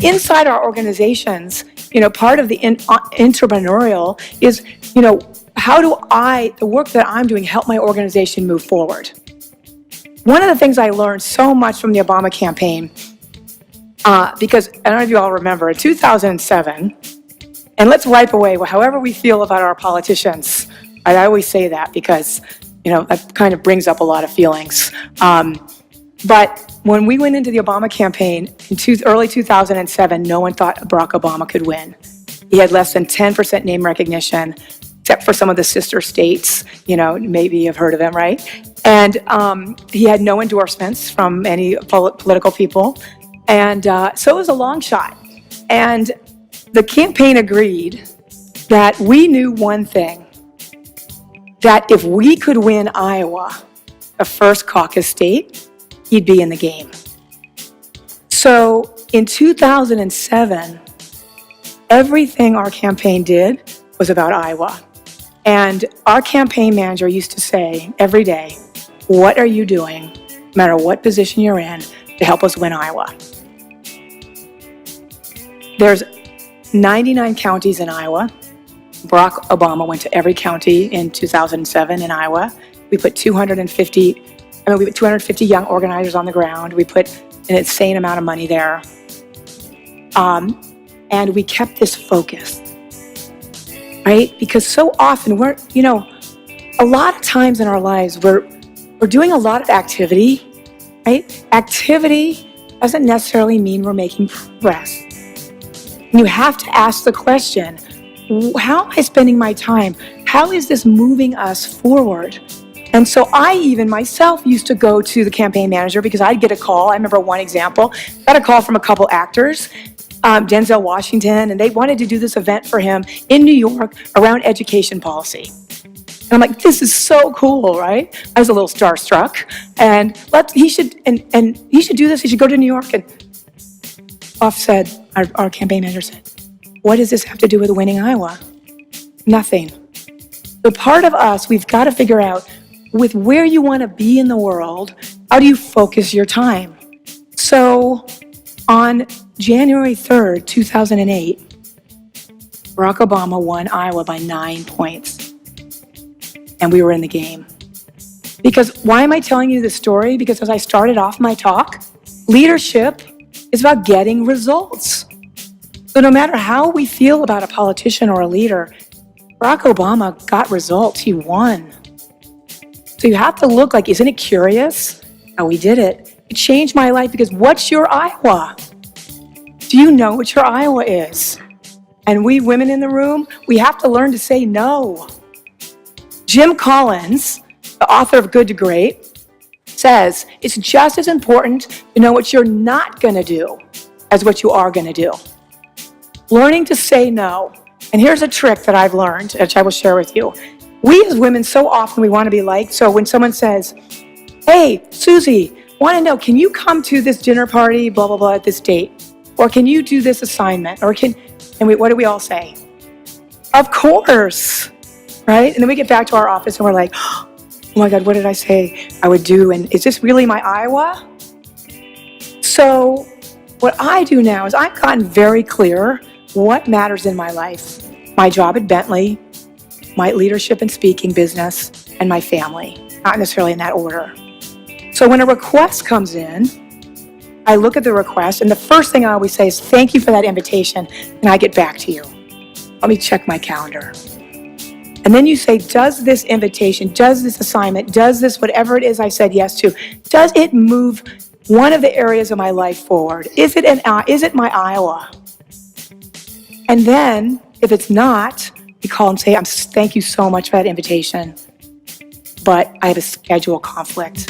Inside our organizations, part of the entrepreneurial is, how do the work that I'm doing, help my organization move forward? One of the things I learned so much from the Obama campaign, because I don't know if you all remember, in 2007, and let's wipe away however we feel about our politicians. I always say that because, that kind of brings up a lot of feelings. But when we went into the Obama campaign in early 2007, no one thought Barack Obama could win. He had less than 10% name recognition, except for some of the sister states, maybe you've heard of them, right? And he had no endorsements from any political people. And so it was a long shot. And the campaign agreed that we knew one thing, that if we could win Iowa, the first caucus state, he'd be in the game. So in 2007, everything our campaign did was about Iowa. And our campaign manager used to say every day, what are you doing, no matter what position you're in, to help us win Iowa? There's 99 counties in Iowa. Barack Obama went to every county in 2007 in Iowa. We put 250 young organizers on the ground. We put an insane amount of money there. And we kept this focus, right? Because so often a lot of times in our lives, we're doing a lot of activity, right? Activity doesn't necessarily mean we're making progress. And you have to ask the question, how am I spending my time? How is this moving us forward? And so I even myself used to go to the campaign manager because I'd get a call. I remember one example, got a call from a couple actors, Denzel Washington, and they wanted to do this event for him in New York around education policy. And I'm like, this is so cool, right? I was a little starstruck, and he should do this. He should go to New York. And our campaign manager said, what does this have to do with winning Iowa? Nothing. So part of us, we've got to figure out with where you want to be in the world, how do you focus your time? So on January 3rd, 2008, Barack Obama won Iowa by 9 points. And we were in the game. Because why am I telling you this story? Because as I started off my talk, leadership is about getting results. So no matter how we feel about a politician or a leader, Barack Obama got results. He won. So you have to look like, isn't it curious how we did it? It changed my life because what's your Iowa? Do you know what your Iowa is? And we women in the room, we have to learn to say no. Jim Collins, the author of Good to Great, says it's just as important to know what you're not going to do as what you are going to do. Learning to say no. And here's a trick that I've learned, which I will share with you. We as women, so often we want to be liked. So when someone says, hey, Susie, want to know, can you come to this dinner party, blah, blah, blah, at this date? Or can you do this assignment? What do we all say? Of course, right? And then we get back to our office and we're like, oh my God, what did I say I would do? And is this really my Iowa? So what I do now is I've gotten very clear what matters in my life. My job at Bentley, my leadership and speaking business, and my family, not necessarily in that order. So when a request comes in, I look at the request, and the first thing I always say is, thank you for that invitation, and I get back to you. Let me check my calendar. And then you say, does this invitation, does this assignment, does this whatever it is I said yes to, does it move one of the areas of my life forward? Is it my Iowa? And then, if it's not, you call and say, thank you so much for that invitation, but I have a schedule conflict.